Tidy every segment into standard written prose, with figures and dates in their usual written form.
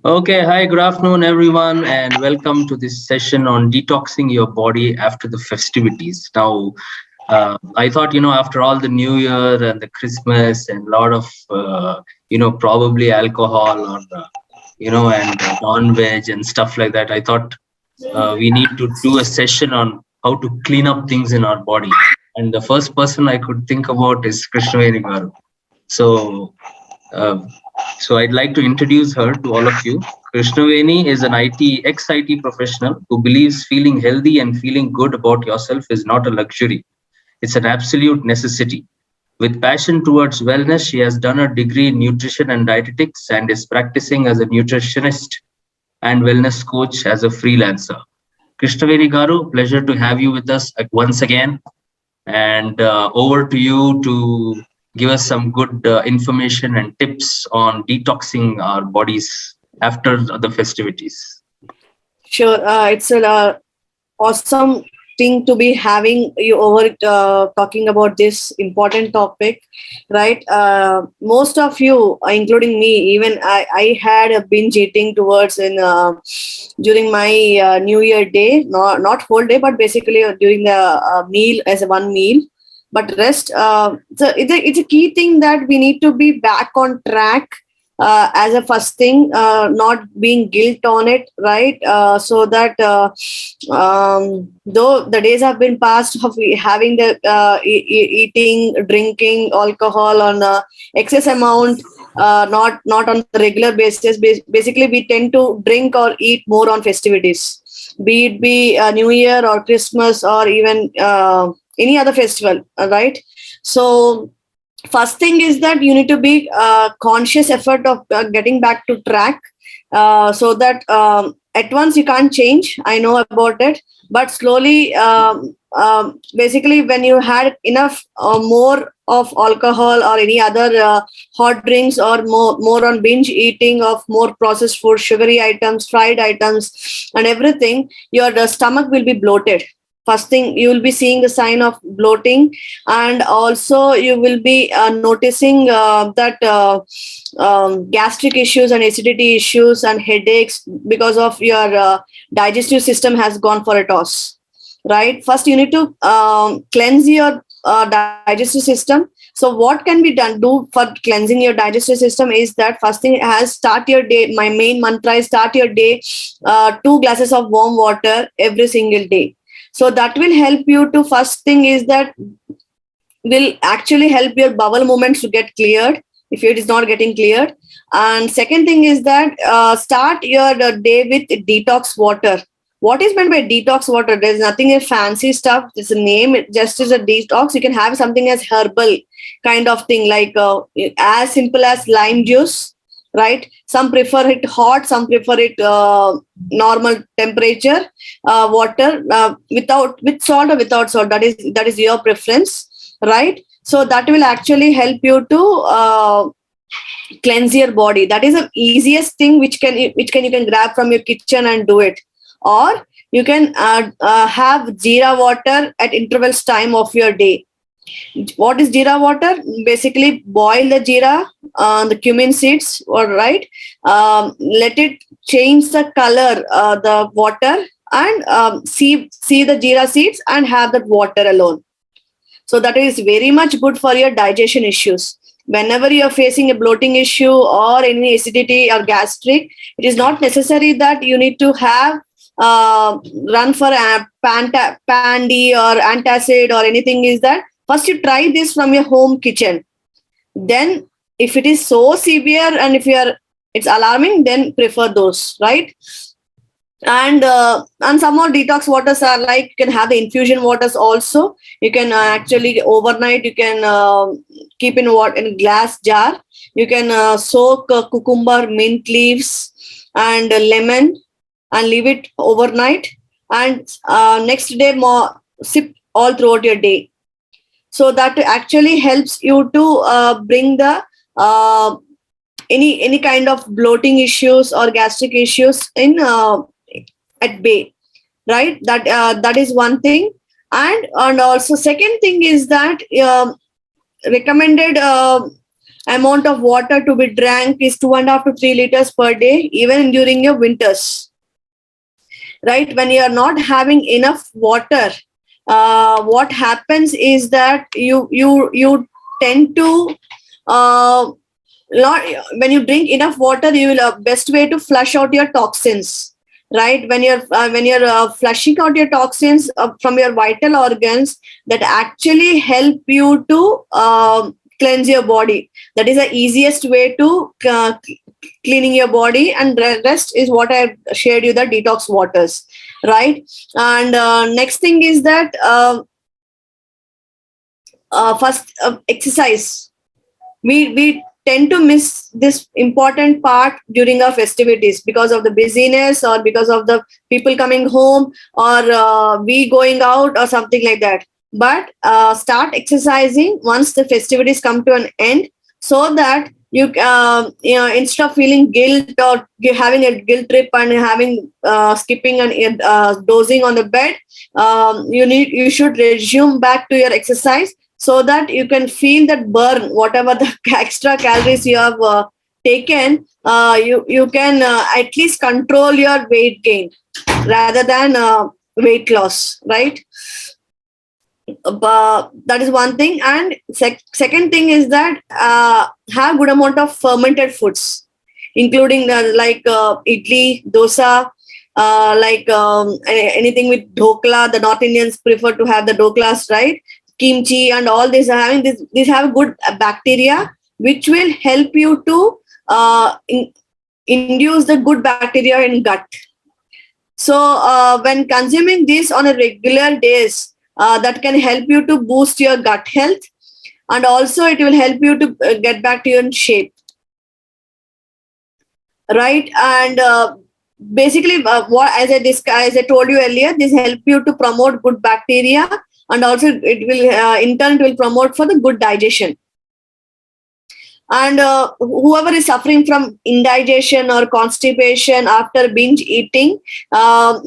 Okay, hi, good afternoon, everyone, and welcome to this session on detoxing your body after the festivities. Now, I thought, after all the New Year and the Christmas and a lot of, probably alcohol or, and non-veg and stuff like that, I thought we need to do a session on how to clean up things in our body. And the first person I could think about is Krishnaveni garu. So, uh, so I'd like to introduce her to all of you. Krishnaveni is an ex-IT professional who believes feeling healthy and feeling good about yourself is not a luxury. It's an absolute necessity. With passion towards wellness, she has done a degree in nutrition and dietetics and is practicing as a nutritionist and wellness coach as a freelancer. Krishnaveni Garu, pleasure to have you with us once again. And over to you to give us some good information and tips on detoxing our bodies after the festivities. Sure, it's a awesome thing to be having you over talking about this important topic, right? Most of you, including me, even I had a binge eating towards in during my New Year day, not whole day, but basically during the meal as a one meal. But rest, it's a key thing that we need to be back on track as a first thing, not being guilt on it, right? So that though the days have been passed of having the eating, drinking alcohol on excess amount, not on the regular basis. Basically, we tend to drink or eat more on festivities, be New Year or Christmas or even any other festival, right? So first thing is that you need to be conscious effort of getting back to track, so that at once you can't change, I know about it, but slowly, basically when you had enough more of alcohol or any other hot drinks, or more on binge eating of more processed food, sugary items, fried items and everything, your stomach will be bloated. First thing, you will be seeing the sign of bloating, and also you will be noticing that gastric issues and acidity issues and headaches because of your digestive system has gone for a toss, right? First you need to cleanse your digestive system. So what can be done do for cleansing your digestive system is that first thing has start your day. My main mantra is start your day 2 glasses of warm water every single day. So that will help you to, first thing is that will actually help your bowel movements to get cleared if it is not getting cleared. And second thing is that start your day with detox water. What is meant by detox water? There's nothing fancy stuff. It's a name. It just is a detox. You can have something as herbal kind of thing, like as simple as lime juice, right? Some prefer it hot, some prefer it normal temperature water, with salt or without salt. That is your preference, right? So that will actually help you to cleanse your body. That is the easiest thing which can you can grab from your kitchen and do it. Or you can have jeera water at intervals time of your day. What is jeera water? Basically boil the jeera, the cumin seeds, all right. Let it change the color, the water, and see the jeera seeds and have that water alone. So that is very much good for your digestion issues. Whenever you are facing a bloating issue or any acidity or gastric, it is not necessary that you need to have run for a pandy or antacid or anything. Is that first you try this from your home kitchen. Then if it is so severe and if you are it's alarming, then prefer those, right? And some more detox waters are like, you can have the infusion waters also. You can actually overnight you can keep in what in glass jar. You can soak cucumber, mint leaves and lemon and leave it overnight, and next day more sip all throughout your day. So that actually helps you to bring the uh, any kind of bloating issues or gastric issues in at bay, right? That is one thing. And also second thing is that recommended amount of water to be drank is 2.5 to 3 liters per day, even during your winters. Right? When you are not having enough water, what happens is that you tend to uh, not, when you drink enough water, you will best way to flush out your toxins. Right? When you're flushing out your toxins from your vital organs, that actually help you to cleanse your body. That is the easiest way to cleaning your body, and rest is what I shared you, the detox waters. Right? And next thing is that first, exercise. We tend to miss this important part during our festivities because of the busyness, or because of the people coming home, or we going out or something like that. But start exercising once the festivities come to an end, so that instead of feeling guilt, or having a guilt trip, and having skipping and dozing on the bed, you should resume back to your exercise, so that you can feel that burn whatever the extra calories you have taken. You can at least control your weight gain rather than weight loss. Right? That is one thing. And second thing is that have good amount of fermented foods, including like idli, dosa, anything with dhokla. The North Indians prefer to have the dhoklas, right? Kimchi and all this are having this. These have good bacteria, which will help you to induce the good bacteria in gut. So when consuming this on a regular days, that can help you to boost your gut health, and also it will help you to get back to your shape. Right? And basically, what as I told you earlier, this help you to promote good bacteria, and also it will in turn it will promote for the good digestion. And whoever is suffering from indigestion or constipation after binge eating,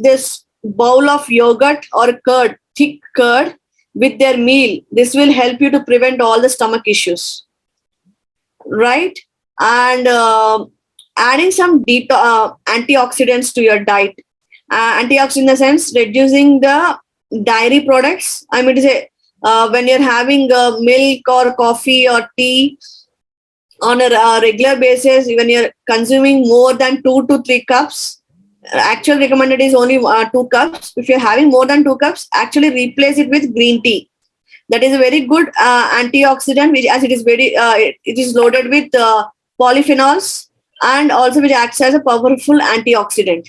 this bowl of yogurt or curd, thick curd, with their meal, this will help you to prevent all the stomach issues. Right? And adding some antioxidants to your diet. Antioxidants in the sense reducing the dairy products. I mean to say, when you're having milk or coffee or tea on a regular basis, when you're consuming more than 2 to 3 cups, actual recommended is only 2 cups. If you're having more than 2 cups, actually replace it with green tea. That is a very good antioxidant, which, as it is very it is loaded with polyphenols, and also which acts as a powerful antioxidant.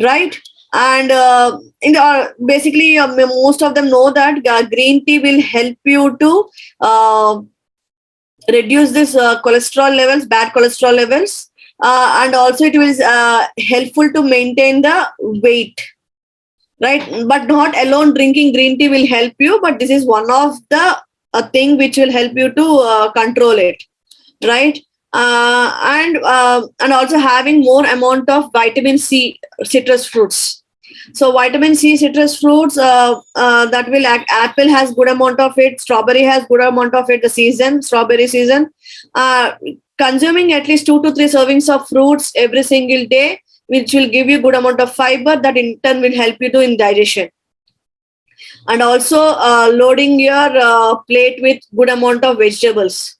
Right? And basically, most of them know that green tea will help you to reduce this cholesterol levels, bad cholesterol levels, and also it will helpful to maintain the weight. Right? But not alone drinking green tea will help you, but this is one of the thing which will help you to control it. Right? And also having more amount of vitamin C citrus fruits. So vitamin C citrus fruits, that will act. Apple has good amount of it. Strawberry has good amount of it. The season, strawberry season. Consuming at least 2 to 3 servings of fruits every single day, which will give you good amount of fiber, that in turn will help you to in digestion. And also loading your plate with good amount of vegetables.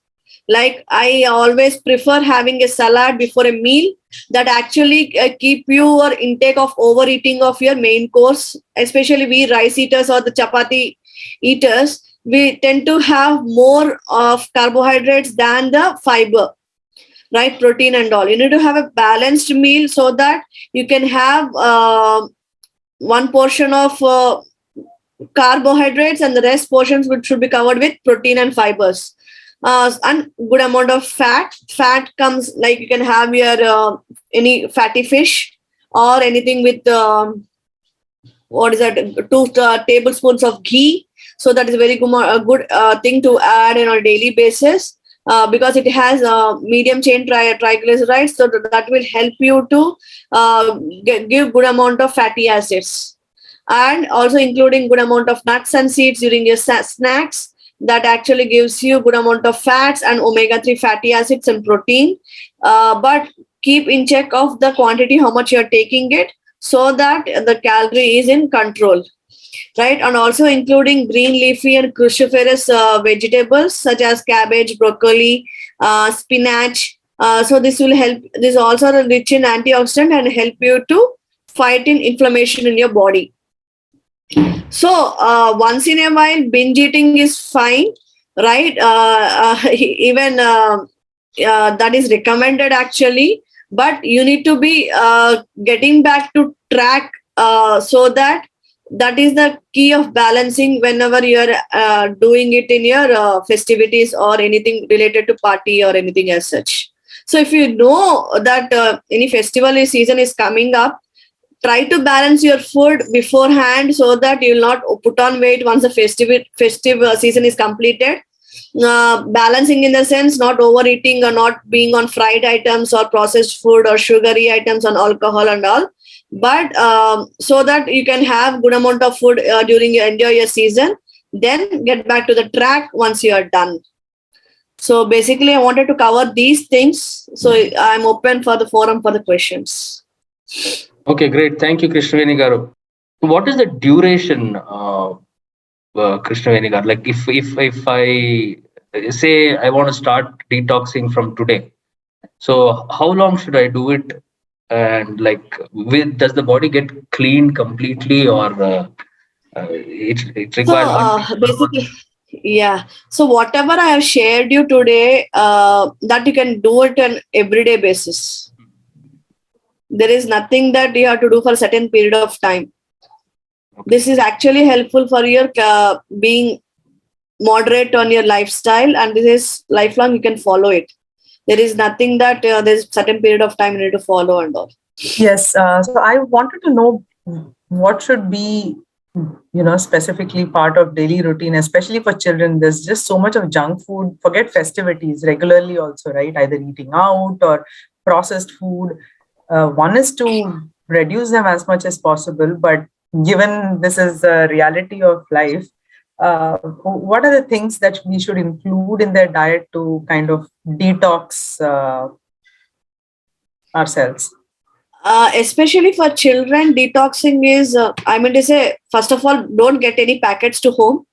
Like, I always prefer having a salad before a meal, that actually keep your intake of overeating of your main course. Especially we rice eaters or the chapati eaters, we tend to have more of carbohydrates than the fiber. Right? Protein and all, you need to have a balanced meal, so that you can have one portion of carbohydrates, and the rest portions which should be covered with protein and fibers. And good amount of fat comes, like you can have your any fatty fish, or anything with what is that, 2 tablespoons of ghee. So that is a very good thing to add on a daily basis, because it has medium chain triglycerides, so that will help you to give good amount of fatty acids. And also including good amount of nuts and seeds during your snacks, that actually gives you good amount of fats and omega-3 fatty acids and protein. But keep in check of the quantity, how much you're taking it, so that the calorie is in control, right? And also including green leafy and cruciferous vegetables such as cabbage, broccoli, spinach. So this will help. This is also rich in antioxidant and help you to fight in inflammation in your body. So once in a while, binge eating is fine, right? Even that is recommended actually, but you need to be getting back to track, so that is the key of balancing whenever you're doing it in your festivities or anything related to party or anything as such. So if you know that any festival season is coming up, try to balance your food beforehand so that you will not put on weight once the festive season is completed. Balancing in the sense not overeating or not being on fried items or processed food or sugary items on alcohol and all, but so that you can have good amount of food during your enjoy your season, then get back to the track once you are done. So basically I wanted to cover these things, so I'm open for the forum for the questions. Okay, great. Thank you, Krishnaveni garu. What is the duration, Krishnaveni garu? Like if I say I want to start detoxing from today, so how long should I do it? And like, does the body get clean completely, or it So requires 1 week? basically, yeah. So whatever I have shared you today, that you can do it on everyday basis. There is nothing that you have to do for a certain period of time. This is actually helpful for your being moderate on your lifestyle, and this is lifelong. You can follow it. There is nothing that there's certain period of time you need to follow and all. Yes. So I wanted to know what should be, specifically part of daily routine, especially for children. There's just so much of junk food. Forget festivities regularly also, right? Either eating out or processed food. One is to reduce them as much as possible, but given this is the reality of life, what are the things that we should include in their diet to kind of detox ourselves? Especially for children, detoxing is, I mean to say, first of all, don't get any packets to home,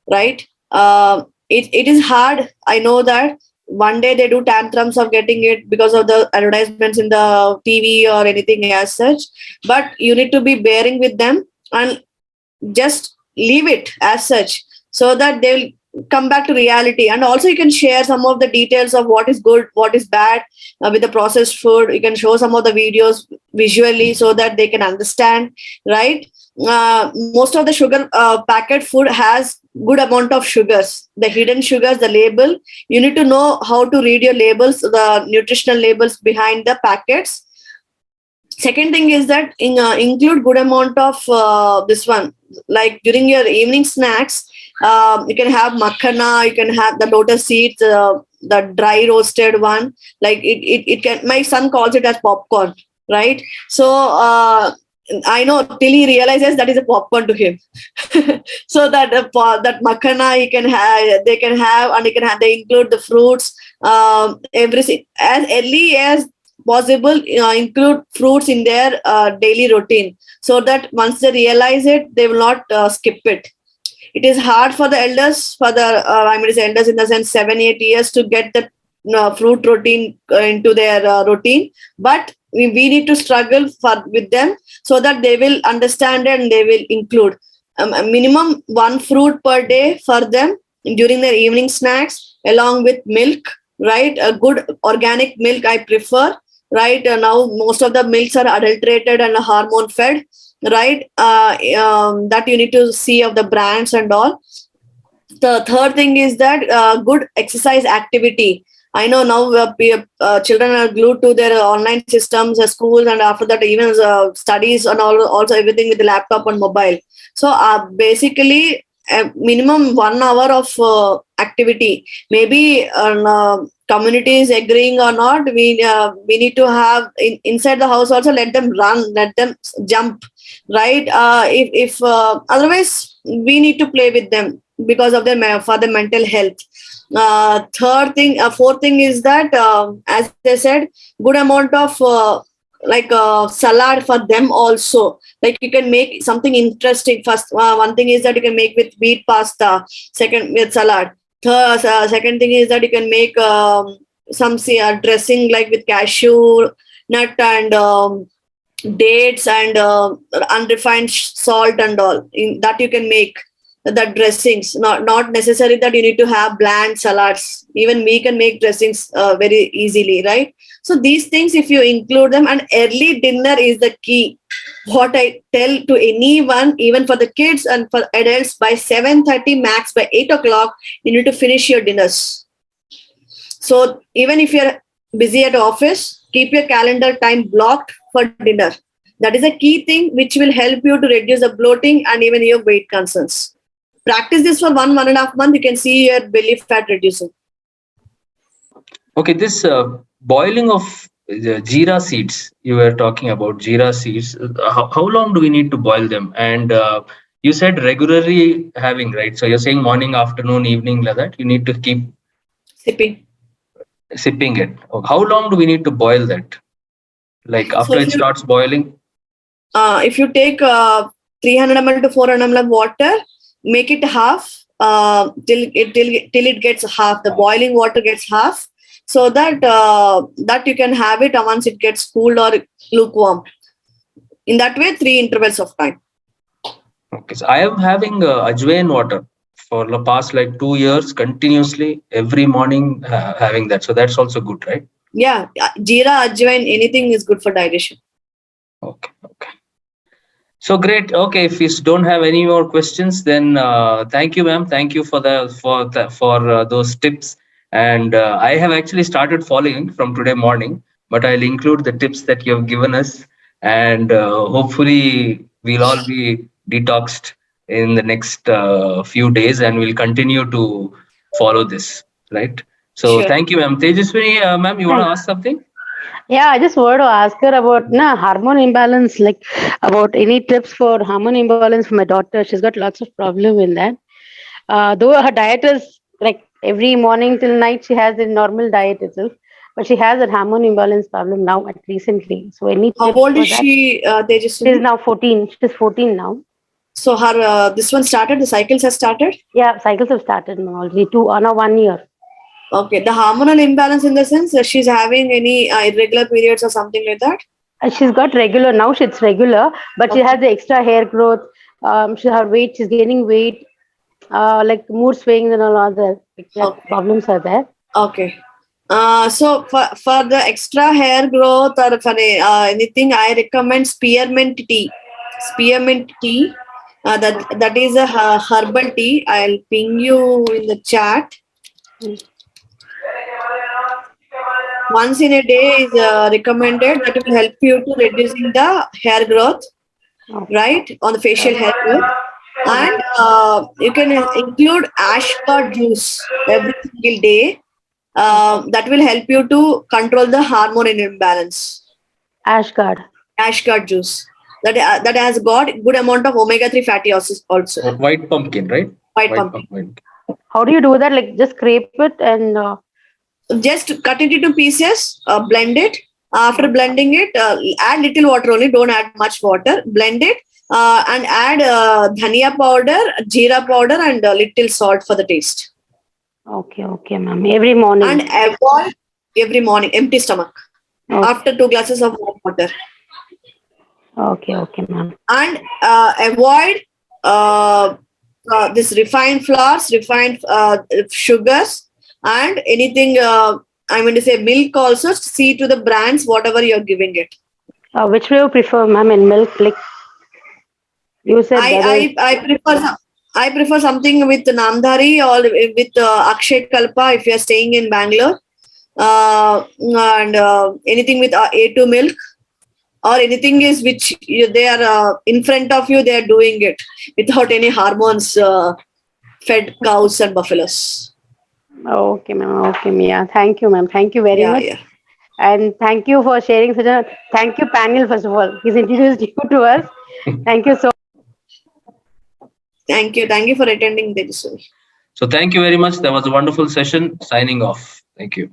right? It is hard. I know that one day they do tantrums of getting it because of the advertisements in the TV or anything as such. But you need to be bearing with them and just leave it as such, so that they'll come back to reality. And also you can share some of the details of what is good, what is bad with the processed food. You can show some of the videos visually so that they can understand, right? Most of the sugar packet food has good amount of sugars, the hidden sugars, the label. You need to know how to read your labels, the nutritional labels behind the packets. Second thing is that include good amount of this one, like during your evening snacks, you can have makhana, you can have the lotus seeds, the dry roasted one. Like it can, my son calls it as popcorn, right? So I know till he realizes that is a popcorn to him. So that that makhana he can have, they can have, and they include the fruits, everything as early as possible. Include fruits in their daily routine, so that once they realize it, they will not skip it. It is hard for the elders, for the I mean, elders in the sense 7-8 years to get the fruit routine into their routine, but we need to struggle with them so that they will understand and they will include a minimum one fruit per day for them during their evening snacks, along with milk, right? A good organic milk I prefer, right? Now most of the milks are adulterated and hormone fed, right? That you need to see of the brands and all. The third thing is that good exercise activity. I know now children are glued to their online systems, schools, and after that even studies and all, also everything with the laptop and mobile. So basically, minimum 1 hour of activity. Maybe community is agreeing or not. We need to have inside the house also. Let them run, let them jump, right? If otherwise, we need to play with them. because of their for the mental health. Fourth thing is that, as I said, good amount of salad for them also. Like you can make something interesting. First, one thing is that you can make with wheat pasta. Second, with salad. Second thing is that you can make some dressing like with cashew nut and dates and unrefined salt and all. That you can make the dressings. Not necessary that you need to have bland salads. Even we can make dressings very easily, right? So these things, if you include them, and early dinner is the key. What I tell to anyone, even for the kids and for adults, by 7:30 max, by 8 o'clock, you need to finish your dinners. So even if you're busy at office, keep your calendar time blocked for dinner. That is a key thing which will help you to reduce the bloating and even your weight concerns. Practice this for 1.5 months. You can see your belly fat reducing. Okay, this boiling of jeera seeds, you were talking about jeera seeds. How long do we need to boil them? And you said regularly having, right? So you're saying morning, afternoon, evening, like that. You need to keep sipping it. How long do we need to boil that? Like after it starts boiling? If you take 300 ml to 400 ml of water, make it half till it gets half. The boiling water gets half, so that that you can have it once it gets cooled or lukewarm. In that way, 3 intervals of time. Okay, so I am having ajwain water for the past like 2 years continuously every morning having that. So that's also good, right? Yeah, jeera, ajwain, anything is good for digestion. Okay. So great. Okay, if you don't have any more questions, then thank you, ma'am. Thank you for those tips. And I have actually started following from today morning, but I'll include the tips that you have given us, and hopefully we'll all be detoxed in the next few days, and we'll continue to follow this. Right. So Sure. thank you, ma'am. Tejaswini, ma'am, you want to ask something? Yeah, I just want to ask her about hormone imbalance, like about any tips for hormone imbalance for my daughter. She's got lots of problem in that. Though her diet is like every morning till night, she has a normal diet itself, but she has a hormone imbalance problem now at recently. So any tips How old for is that? she, Tejaswini? She's now 14. She's 14 now. So her this one started. The cycles have started. Yeah, cycles have started now already. Now 1 year. Okay, the hormonal imbalance in the sense that she's having any irregular periods or something like that. She's got regular now. She's regular, but she has the extra hair growth. Her weight. She's gaining weight. Like mood swings and all other problems are there. Okay. So for the extra hair growth or for anything, I recommend spearmint tea. Spearmint tea. That is a herbal tea. I'll ping you in the chat. Once in a day is recommended. That will help you to reducing the hair growth, right, on the facial hair growth. And you can include ashgard juice every single day. That will help you to control the hormone imbalance. Ashgard juice. That has got good amount of omega-3 fatty acids also. White pumpkin, right? White pumpkin. How do you do that? Like just scrape it and just cut it into pieces, blend it. After blending it, add little water only. Don't add much water. Blend it and add dhania powder, jeera powder, and little salt for the taste. Okay, ma'am. Every morning. And avoid every morning, empty stomach. After 2 glasses of warm water. Okay, ma'am. And avoid this refined flours, refined sugars, and anything. I'm going to say milk also. See to the brands, whatever you're giving it. Which way you prefer, ma'am, in milk? Like you said, I prefer something with Namdhari or with Akshay Kalpa if you're staying in Bangalore, and anything with A2 milk, or anything is which they are in front of you. They are doing it without any hormones fed cows and buffaloes. Okay, ma'am. Okay, yeah. Thank you, ma'am. Thank you very much. Yeah. And thank you for sharing such a. Thank you, panel. First of all, he's introduced you to us. Thank you so. Thank you for attending this. So thank you very much. That was a wonderful session. Signing off. Thank you.